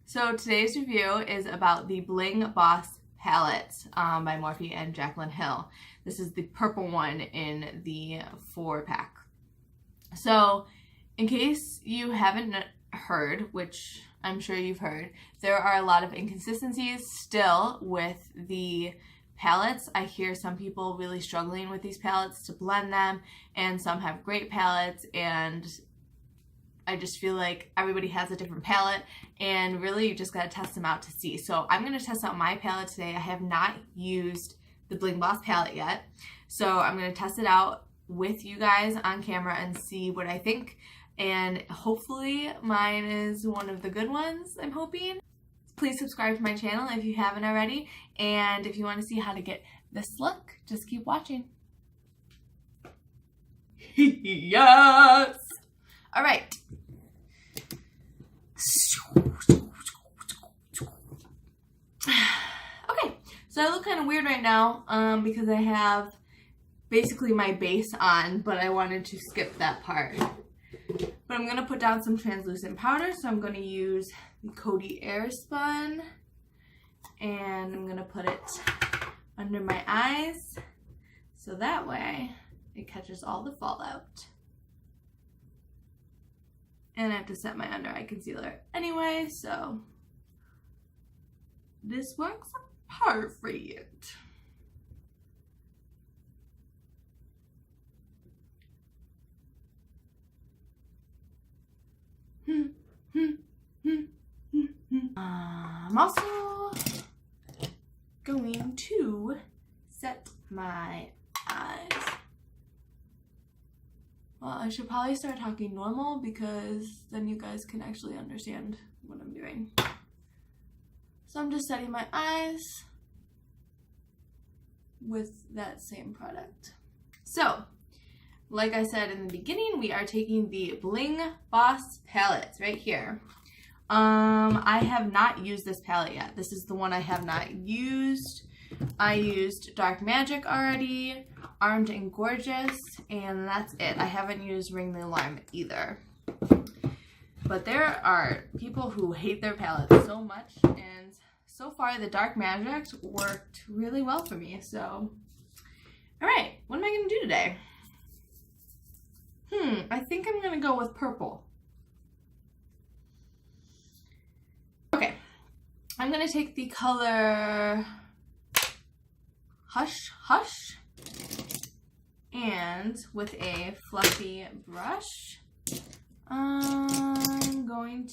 So today's review is about the Bling Boss palette by Morphe and Jacklyn Hill. This is the purple one in the 4-pack. So in case you haven't heard, which I'm sure you've heard, there are a lot of inconsistencies still with the palettes. I hear some people really struggling with these palettes to blend them, and some have great palettes, and I just feel like everybody has a different palette, and really you just gotta test them out to see. So I'm gonna test out my palette today. I have not used the Bling Boss palette yet, so I'm gonna test it out with you guys on camera and see what I think, and hopefully mine is one of the good ones, I'm hoping. Please subscribe to my channel if you haven't already, and if you want to see how to get this look, just keep watching. Yes! Alright. Okay, so I look kind of weird right now because I have basically my base on, but I wanted to skip that part. But I'm going to put down some translucent powder, so I'm going to use the Coty Airspun, and I'm going to put it under my eyes so that way it catches all the fallout. And I have to set my under eye concealer anyway, so this works perfect. I'm also going to set my eyes. Well, I should probably start talking normal because then you guys can actually understand what I'm doing. So I'm just setting my eyes with that same product. So, like I said in the beginning, we are taking the Bling Boss palette right here. I have not used this palette yet. This is the one I have not used. I used Dark Magic already, Armed and Gorgeous, and that's it. I haven't used Ring the Alarm either. But there are people who hate their palettes so much, and so far the Dark Magic worked really well for me. So, alright, what am I going to do today? I think I'm going to go with purple. Okay, I'm going to take the color Hush Hush, and with a fluffy brush, I'm going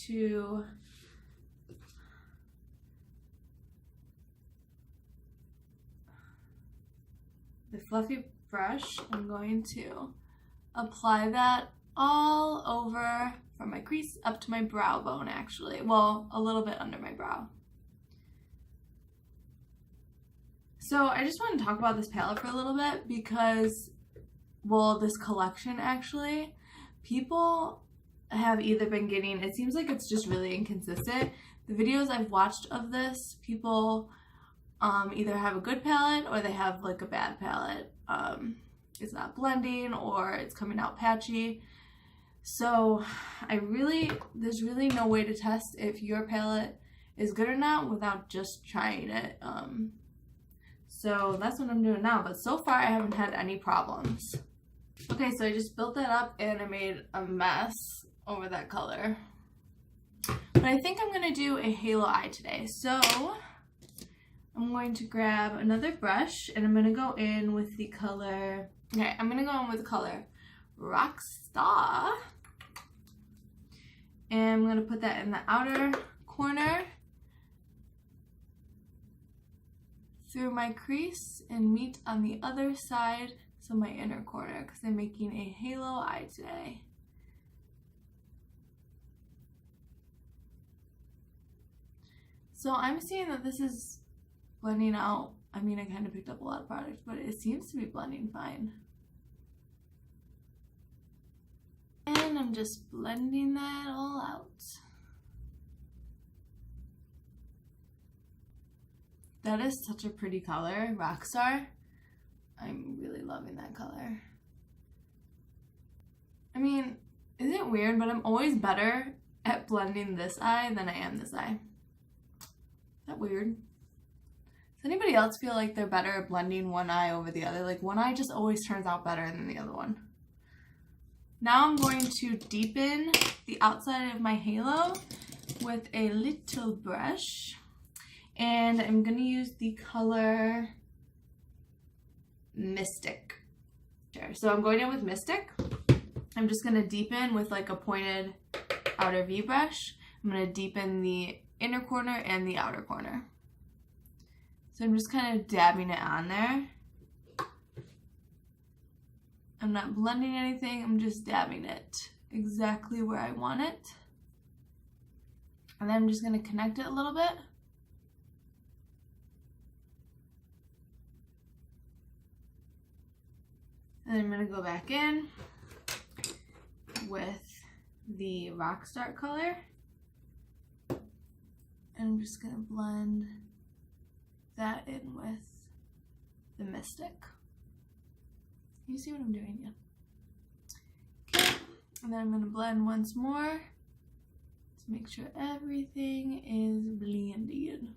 to apply that all over from my crease up to my brow bone, actually. Well, a little bit under my brow. So I just want to talk about this palette for a little bit because, well, this collection actually, people have either been getting, it seems like it's just really inconsistent. The videos I've watched of this, people either have a good palette or they have like a bad palette. It's not blending or it's coming out patchy. So there's really no way to test if your palette is good or not without just trying it. So that's what I'm doing now, but so far I haven't had any problems. Okay, so I just built that up and I made a mess over that color. But I think I'm gonna do a halo eye today. So I'm going to grab another brush and I'm gonna go in with the color, okay, I'm gonna go in with the color Rockstar. And I'm gonna put that in the outer corner through my crease and meet on the other side, so my inner corner, because I'm making a halo eye today. So I'm seeing that this is blending out. I mean, I kind of picked up a lot of product, but it seems to be blending fine. And I'm just blending that all out. That is such a pretty color, Rockstar. I'm really loving that color. I mean, isn't it weird, but I'm always better at blending this eye than I am this eye. that weird? Does anybody else feel like they're better at blending one eye over the other? Like one eye just always turns out better than the other one. Now I'm going to deepen the outside of my halo with a little brush. And I'm going to use the color Mystic. So I'm going in with Mystic. I'm just going to deepen with like a pointed outer V brush. I'm going to deepen the inner corner and the outer corner. So I'm just kind of dabbing it on there. I'm not blending anything, I'm just dabbing it exactly where I want it. And then I'm just going to connect it a little bit. And then I'm going to go back in with the Rockstar color. And I'm just going to blend that in with the Mystic. You see what I'm doing? Yeah. Okay. And then I'm going to blend once more to make sure everything is blended.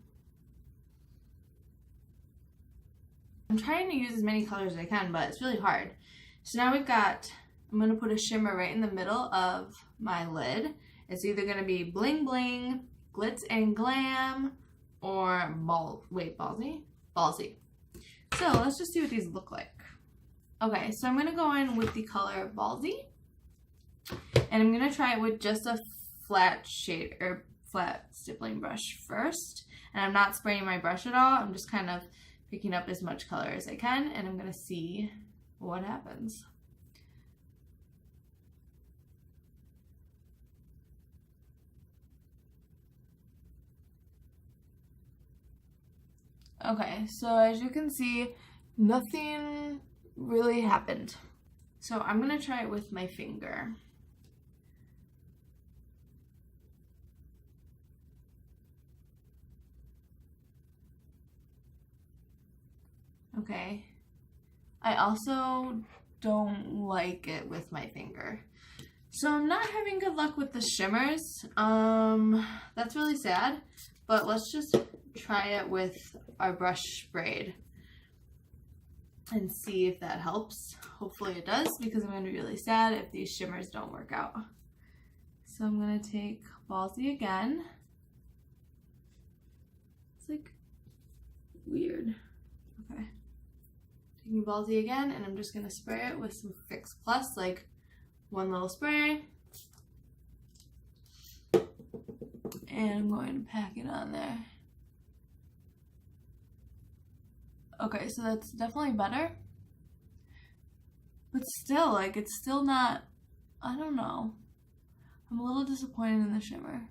I'm trying to use as many colors as I can, but it's really hard. So now we've got, I'm going to put a shimmer right in the middle of my lid. It's either going to be Bling Bling, Glitz and Glam, or Ballsy. So let's just see what these look like. Okay, so I'm going to go in with the color Ballsy. And I'm going to try it with just a flat shade or flat stippling brush first. And I'm not spraying my brush at all. I'm just kind of picking up as much color as I can, and I'm going to see what happens. Okay, so as you can see, nothing really happened. So I'm going to try it with my finger. Okay. I also don't like it with my finger. So I'm not having good luck with the shimmers. That's really sad, but let's just try it with our brush sprayed and see if that helps. Hopefully it does, because I'm going to be really sad if these shimmers don't work out. So I'm going to take Ballsy again. It's like weird. Okay. Taking Ballsy again, and I'm just going to spray it with some Fix Plus, like one little spray. And I'm going to pack it on there. Okay, so that's definitely better. But still, like, it's still not, I don't know. I'm a little disappointed in the shimmer.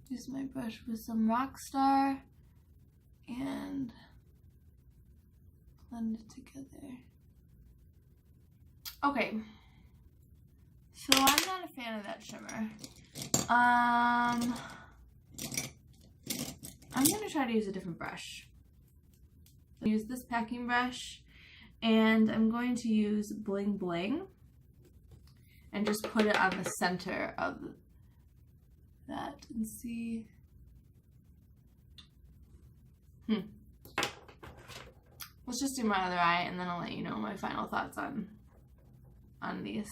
Use my brush with some Rockstar and blend it together. Okay. So I'm not a fan of that shimmer. I'm going to try to use a different brush. Use this packing brush, and I'm going to use Bling Bling and just put it on the center of that and see. Let's just do my other eye, and then I'll let you know my final thoughts on these.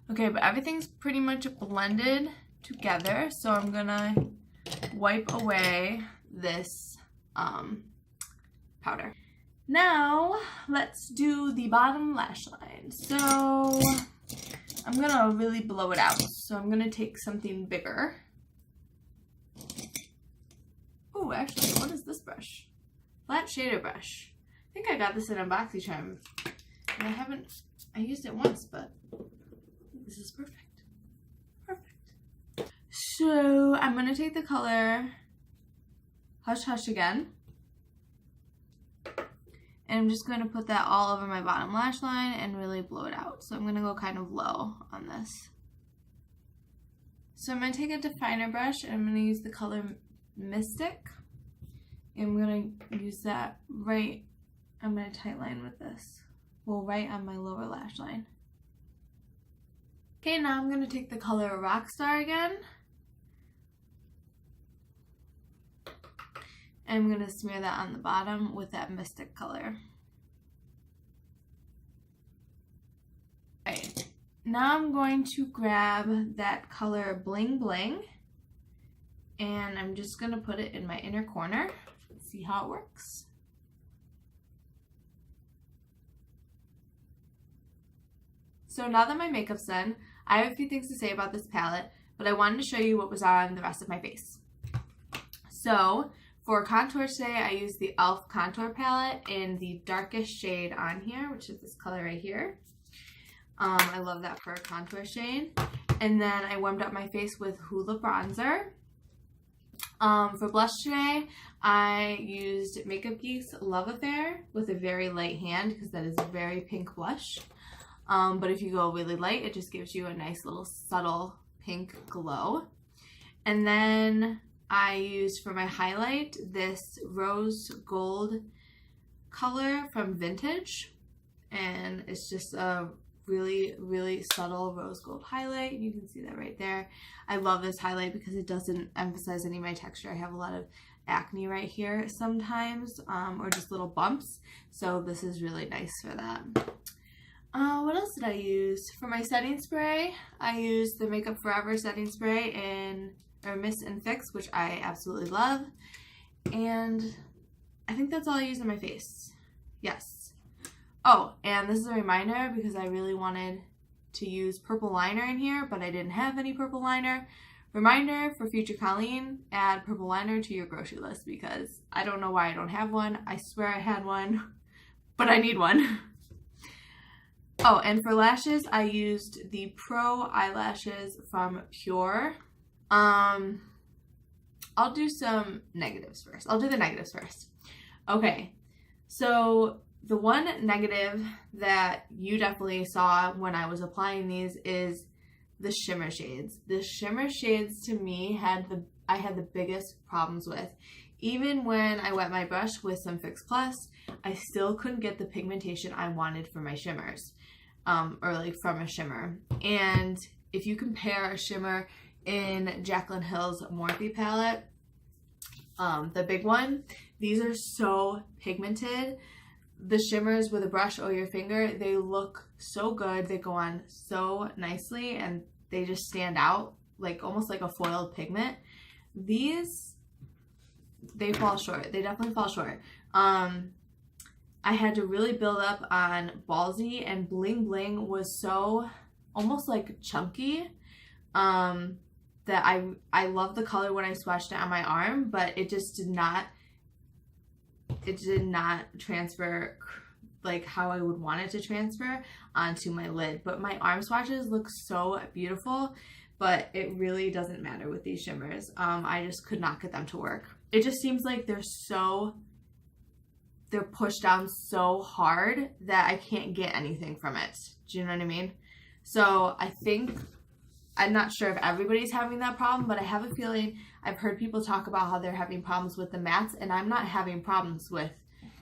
Okay, but everything's pretty much blended together, so I'm gonna wipe away this powder. Now, let's do the bottom lash line. So, I'm gonna really blow it out. So I'm gonna take something bigger. Oh, actually, what is this brush? Flat shader brush. I think I got this in a BoxyCharm. And I used it once, but this is perfect. Perfect. So I'm going to take the color Hush Hush again. And I'm just going to put that all over my bottom lash line and really blow it out. So I'm going to go kind of low on this. So I'm going to take a definer brush and I'm going to use the color Mystic. And I'm going to use that right, I'm going to tightline with this. well, right on my lower lash line. Okay, now I'm going to take the color Rockstar again. And I'm going to smear that on the bottom with that Mystic color. Alright, now I'm going to grab that color Bling Bling. And I'm just going to put it in my inner corner. See how it works. So now that my makeup's done, I have a few things to say about this palette, but I wanted to show you what was on the rest of my face. So for contour today, I used the E.L.F. contour palette in the darkest shade on here, which is this color right here. I love that for a contour shade. And then I warmed up my face with HOOLA bronzer. For blush today, I used Makeup Geek's Love Affair with a very light hand because that is a very pink blush. But if you go really light, it just gives you a nice little subtle pink glow. And then I used for my highlight this rose gold color from Vintage, and it's just a really subtle rose gold highlight. You can see that right there. I love this highlight because it doesn't emphasize any of my texture. I have a lot of acne right here sometimes, or just little bumps, so this is really nice for that. What else did I use? For my setting spray, I used the Makeup Forever setting spray in Mist and Fix, which I absolutely love. And I think that's all I used on my face. Yes. Oh, and this is a reminder because I really wanted to use purple liner in here, but I didn't have any purple liner. Reminder for future Colleen, add purple liner to your grocery list because I don't know why I don't have one. I swear I had one, but I need one. Oh, and for lashes, I used the Pro eyelashes from PUR. I'll do some negatives first. I'll do the negatives first. Okay, so the one negative that you definitely saw when I was applying these is the shimmer shades. The shimmer shades to me I had the biggest problems with. Even when I wet my brush with some Fix Plus, I still couldn't get the pigmentation I wanted for my shimmers, or like from a shimmer. And if you compare a shimmer in Jacklyn Hill's Morphe palette, the big one, these are so pigmented. The shimmers with a brush or your finger, they look so good. They go on so nicely and they just stand out like almost like a foiled pigment. These, they fall short. They definitely fall short. I had to really build up on Ballsy, and Bling Bling was so almost like chunky that I love the color when I swatched it on my arm, but it just did not transfer like how I would want it to transfer onto my lid. But my arm swatches look so beautiful, but it really doesn't matter with these shimmers. I just could not get them to work. It just seems like they're pushed down so hard that I can't get anything from it. Do you know what I mean? So I think, I'm not sure if everybody's having that problem, but I have a feeling I've heard people talk about how they're having problems with the mattes, and I'm not having problems with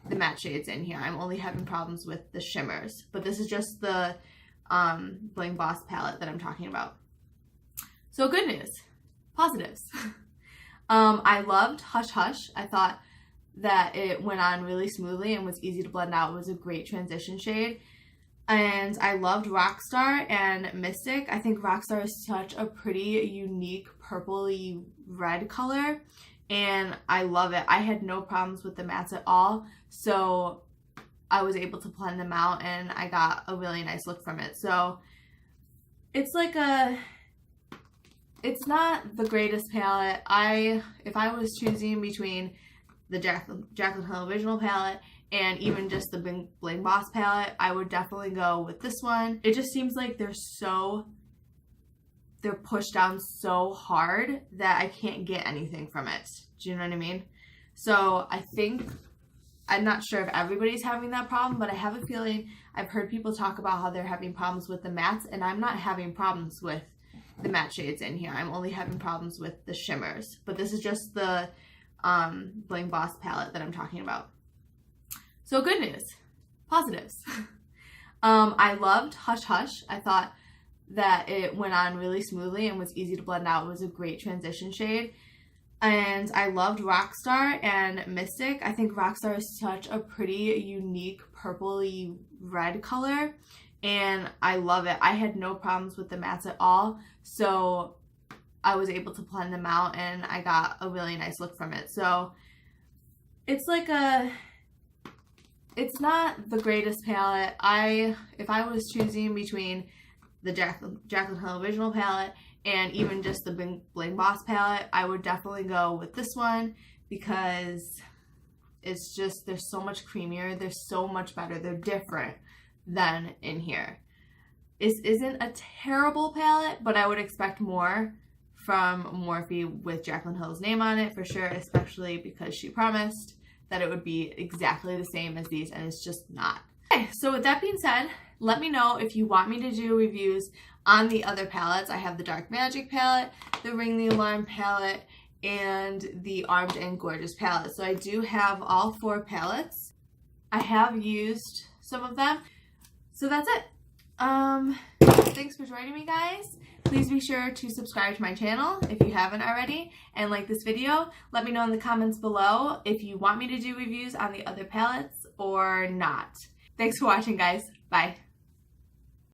the matte shades in here. I'm only having problems with the shimmers. But this is just the Bling Boss palette that I'm talking about. So good news. Positives. I loved Hush Hush. I thought that it went on really smoothly and was easy to blend out. It was a great transition shade. And I loved Rockstar and Mystic. I think Rockstar is such a pretty, unique, purpley red color, and I love it. I had no problems with the mattes at all, so I was able to blend them out, and I got a really nice look from it. So it's like it's not the greatest palette. If I was choosing between the Jacklyn Hill original palette and even just the Bling Boss palette, I would definitely go with this one. It just seems like they're pushed down so hard that I can't get anything from it. Do you know what I mean? So I think, I'm not sure if everybody's having that problem, but I have a feeling I've heard people talk about how they're having problems with the mattes, and I'm not having problems with the matte shades in here. I'm only having problems with the shimmers. But this is just the Bling Boss palette that I'm talking about. So good news. Positives. I loved Hush Hush. I thought that it went on really smoothly and was easy to blend out. It was a great transition shade. And I loved Rockstar and Mystic. I think Rockstar is such a pretty, unique, purpley red color, and I love it. I had no problems with the mattes at all, so I was able to blend them out, and I got a really nice look from it. So it's like it's not the greatest palette. If I was choosing between the Jacklyn Hill Original palette and even just the Bling Boss palette, I would definitely go with this one because it's just, they're so much creamier, they're so much better, they're different than in here. This isn't a terrible palette, but I would expect more from Morphe with Jacklyn Hill's name on it for sure, especially because she promised that it would be exactly the same as these, and it's just not. Okay, so with that being said, let me know if you want me to do reviews on the other palettes. I have the Dark Magic palette, the Ring the Alarm palette, and the Armed and Gorgeous palette. So I do have all 4 palettes. I have used some of them. So that's it. Thanks for joining me, guys. Please be sure to subscribe to my channel if you haven't already, and like this video. Let me know in the comments below if you want me to do reviews on the other palettes or not. Thanks for watching, guys. Bye.